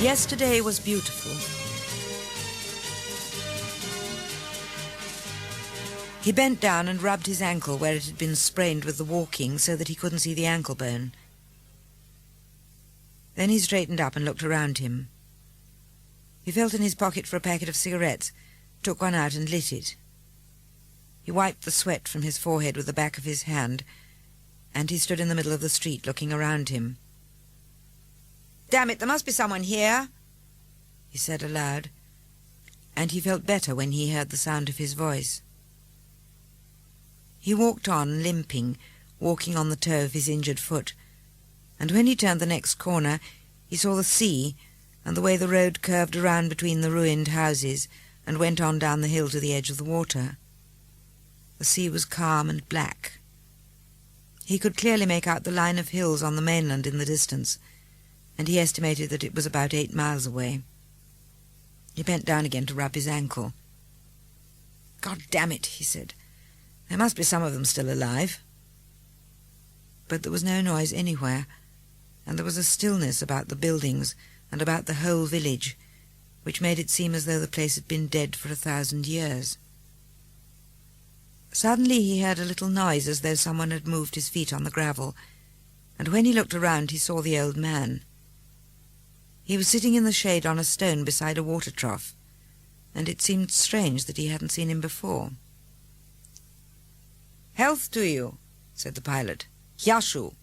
Yesterday was beautiful. He bent down and rubbed his ankle where it had been sprained with the walking so that he couldn't see the ankle bone. Then he straightened up and looked around him. He felt in his pocket for a packet of cigarettes, took one out and lit it. He wiped the sweat from his forehead with the back of his hand, and he stood in the middle of the street looking around him. "Damn it, there must be someone here," he said aloud, and he felt better when he heard the sound of his voice. He walked on, limping, walking on the toe of his injured foot, and when he turned the next corner, he saw the sea and the way the road curved around between the ruined houses and went on down the hill to the edge of the water. The sea was calm and black. He could clearly make out the line of hills on the mainland in the distance, and he estimated that it was about 8 miles away. He bent down again to rub his ankle. "God damn it," he said. "There must be some of them still alive." But there was no noise anywhere, and there was a stillness about the buildings and about the whole village, which made it seem as though the place had been dead for 1,000 years. Suddenly he heard a little noise as though someone had moved his feet on the gravel, and when he looked around he saw the old man. He was sitting in the shade on a stone beside a water trough, and it seemed strange that he hadn't seen him before. "Health to you," said the pilot. "Yashu."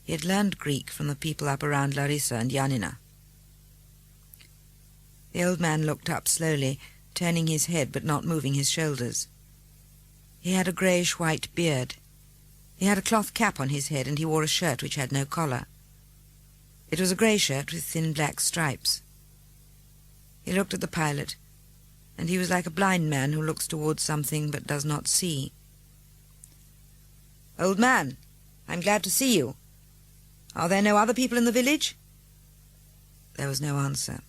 He had learned Greek from the people up around Larissa and Yanina. The old man looked up slowly, turning his head but not moving his shoulders. He had a greyish-white beard. He had a cloth cap on his head, and he wore a shirt which had no collar. It was a grey shirt with thin black stripes. He looked at the pilot, and he was like a blind man who looks towards something but does not see. "Old man, I'm glad to see you. Are there no other people in the village?" There was no answer.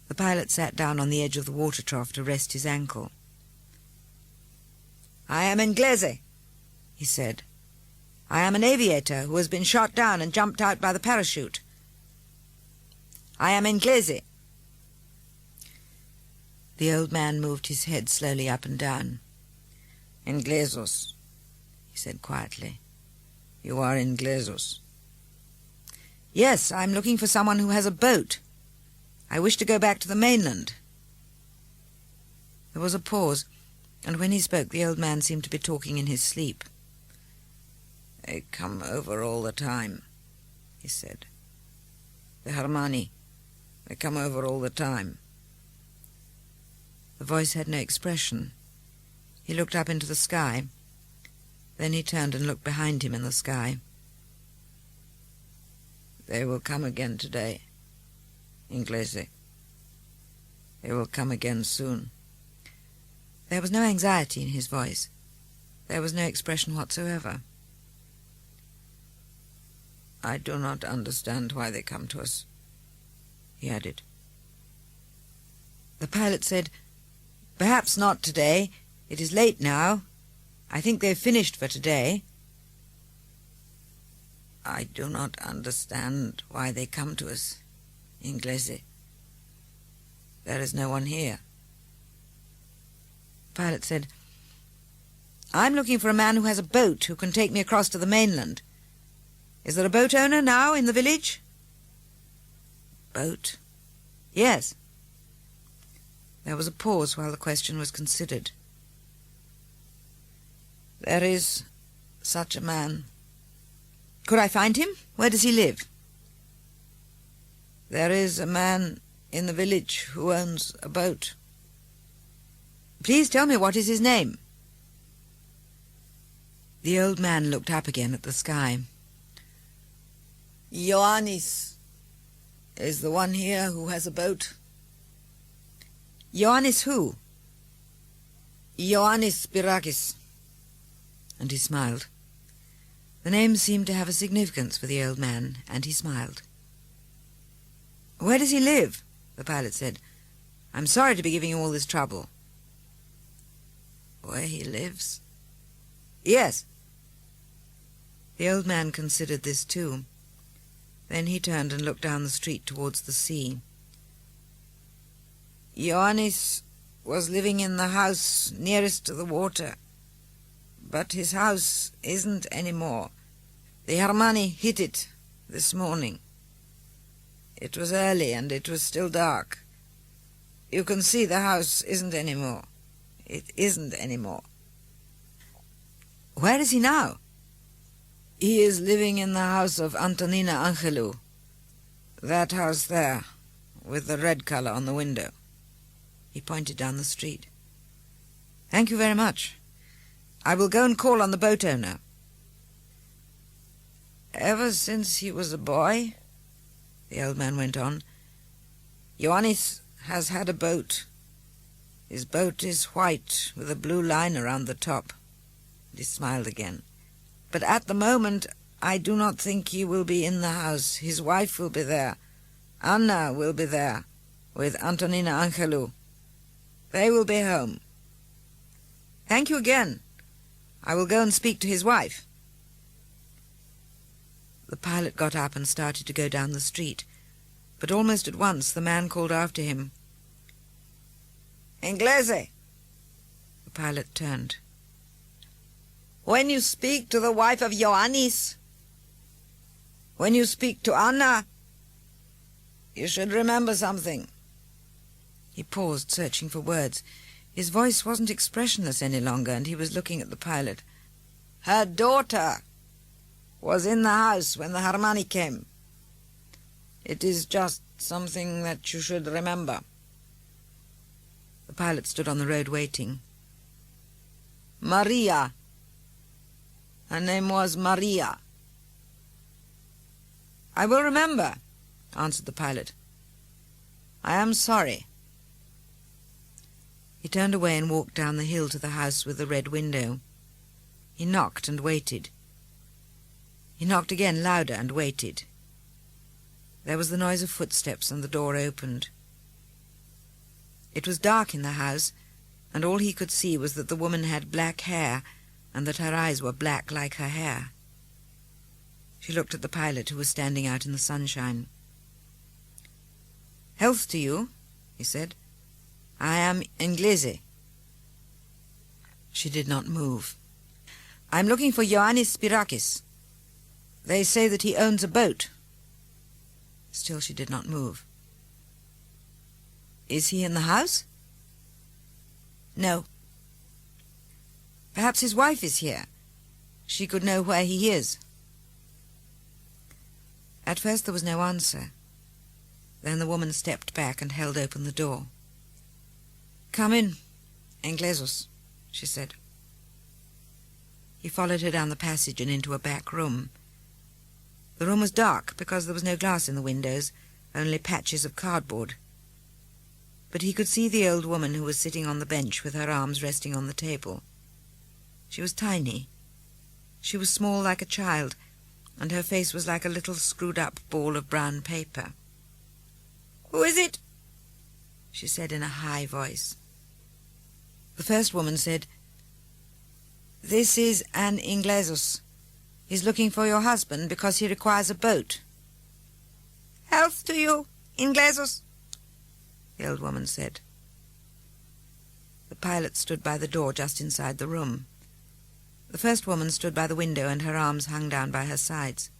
The pilot sat down on the edge of the water trough to rest his ankle. "I am Inglese," he said. "I am an aviator who has been shot down and jumped out by the parachute. I am Inglese." The old man moved his head slowly up and down. "Inglesos," he said quietly. "You are Inglesos." "Yes, I'm looking for someone who has a boat. I wish to go back to the mainland." There was a pause, and when he spoke the old man seemed to be talking in his sleep. "They come over all the time," he said. "The Hermani, they come over all the time." The voice had no expression. He looked up into the sky. Then he turned and looked behind him in the sky. "They will come again today, Inglese. They will come again soon." There was no anxiety in his voice. There was no expression whatsoever. "I do not understand why they come to us," he added. The pilot said, "Perhaps not today. It is late now. I think they've finished for today." "I do not understand why they come to us, Inglese. There is no one here." The pilot said, "I'm looking for a man who has a boat who can take me across to the mainland. Is there a boat owner now in the village?" "Boat?" "Yes." There was a pause while the question was considered. "There is such a man." "Could I find him? Where does he live?" "There is a man in the village who owns a boat." "Please tell me what is his name." The old man looked up again at the sky. "Ioannis is the one here who has a boat." "Ioannis who?" "Ioannis Spirakis." And he smiled. The name seemed to have a significance for the old man, and he smiled. "Where does he live?" the pilot said. "I'm sorry to be giving you all this trouble." "Where he lives?" "Yes." The old man considered this too. Then he turned and looked down the street towards the sea. Ioannis was living in the house nearest to the water, but his house isn't anymore. The Hermani hit it this morning. It was early and it was still dark. You can see the house isn't anymore. It isn't anymore. Where is he now? He is living in the house of Antonina Angelou. That house there, with the red color on the window. He pointed down the street. Thank you very much. I will go and call on the boat owner. Ever since he was a boy, the old man went on, Ioannis has had a boat. His boat is white with a blue line around the top. He smiled again. But at the moment I do not think he will be in the house. His wife will be there. Anna will be there, with Antonina Angelou. They will be home. Thank you again. I will go and speak to his wife. The pilot got up and started to go down the street, but almost at once the man called after him. Inglese! The pilot turned. When you speak to the wife of Ioannis, when you speak to Anna, you should remember something. He paused, searching for words. His voice wasn't expressionless any longer, and he was looking at the pilot. Her daughter was in the house when the Hermani came. It is just something that you should remember. The pilot stood on the road waiting. Maria. Her name was Maria. I will remember, answered the pilot. I am sorry. He turned away and walked down the hill to the house with the red window. He knocked and waited. He knocked again, louder, and waited. There was the noise of footsteps, and the door opened. It was dark in the house, and all he could see was that the woman had black hair, and that her eyes were black like her hair. She looked at the pilot, who was standing out in the sunshine. Health to you, he said. I am Inglese. She did not move. I am looking for Ioannis Spirakis. They say that he owns a boat. Still she did not move. Is he in the house? No. Perhaps his wife is here. She could know where he is. At first there was no answer. Then the woman stepped back and held open the door. Come in, Inglesos, she said. He followed her down the passage and into a back room. The room was dark because there was no glass in the windows, only patches of cardboard. But he could see the old woman who was sitting on the bench with her arms resting on the table. She was tiny. She was small like a child, and her face was like a little screwed-up ball of brown paper. Who is it? She said in a high voice. The first woman said, This is an Inglesos. He's looking for your husband because he requires a boat. Health to you, Inglesos, the old woman said. The pilot stood by the door just inside the room. The first woman stood by the window and her arms hung down by her sides.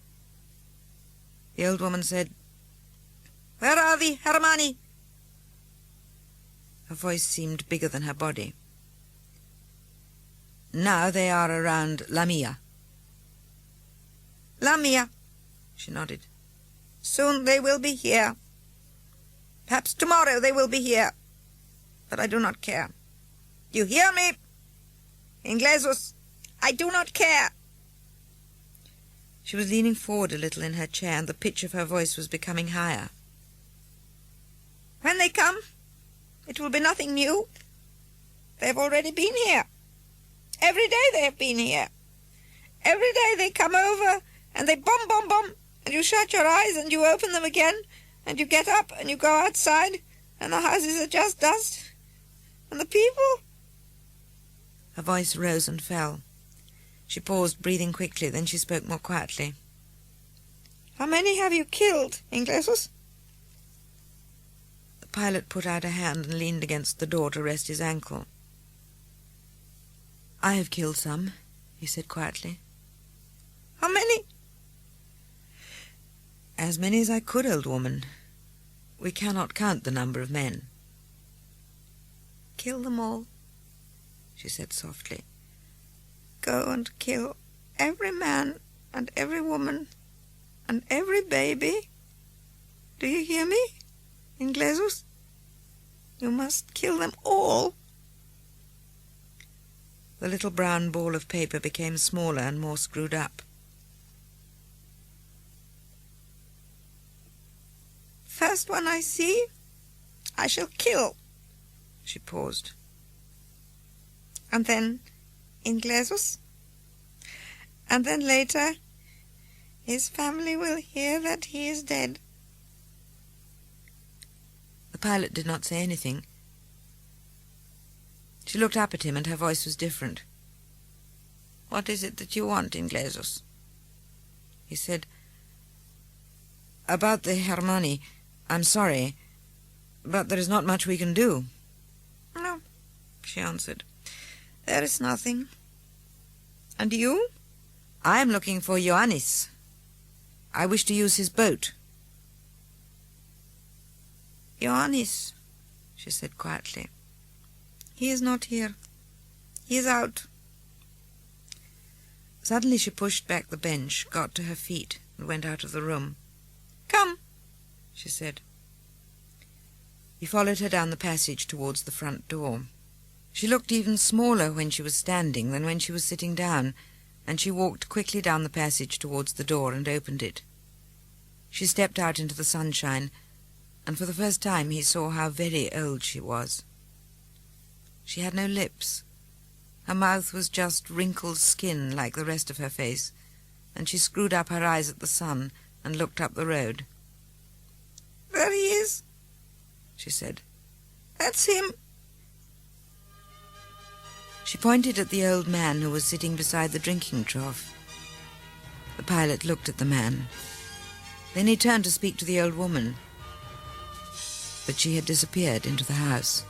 The old woman said, Where are the Hermani? Her voice seemed bigger than her body. Now they are around Lamia. Lamia, she nodded. Soon they will be here. Perhaps tomorrow they will be here. But I do not care. You hear me? Inglesos, I do not care. She was leaning forward a little in her chair, and the pitch of her voice was becoming higher. When they come, it will be nothing new. They have already been here. Every day they have been here. Every day they come over, and they bomb, bomb, bomb, and you shut your eyes and you open them again, and you get up and you go outside, and the houses are just dust. And the people... Her voice rose and fell. She paused, breathing quickly, then she spoke more quietly. How many have you killed, Inglesus? The pilot put out a hand and leaned against the door to rest his ankle. I have killed some, he said quietly. How many? As many as I could, old woman. We cannot count the number of men. Kill them all, she said softly. Go and kill every man and every woman and every baby. Do you hear me, Inglesus? You must kill them all. The little brown ball of paper became smaller and more screwed up. First one I see, I shall kill. She paused. And then Inglesus. And then later, his family will hear that he is dead. The pilot did not say anything. She looked up at him, and her voice was different. What is it that you want, Inglesus? He said, About the Hermione, I'm sorry, but there is not much we can do. No, she answered. There is nothing. And you? I am looking for Ioannis. I wish to use his boat. Ioannis, she said quietly. He is not here. He is out. Suddenly she pushed back the bench, got to her feet, and went out of the room. Come, she said. He followed her down the passage towards the front door. She looked even smaller when she was standing than when she was sitting down, and she walked quickly down the passage towards the door and opened it. She stepped out into the sunshine, and for the first time he saw how very old she was. She had no lips. Her mouth was just wrinkled skin like the rest of her face, and she screwed up her eyes at the sun and looked up the road. There he is, she said. That's him. She pointed at the old man who was sitting beside the drinking trough. The pilot looked at the man. Then he turned to speak to the old woman, but she had disappeared into the house.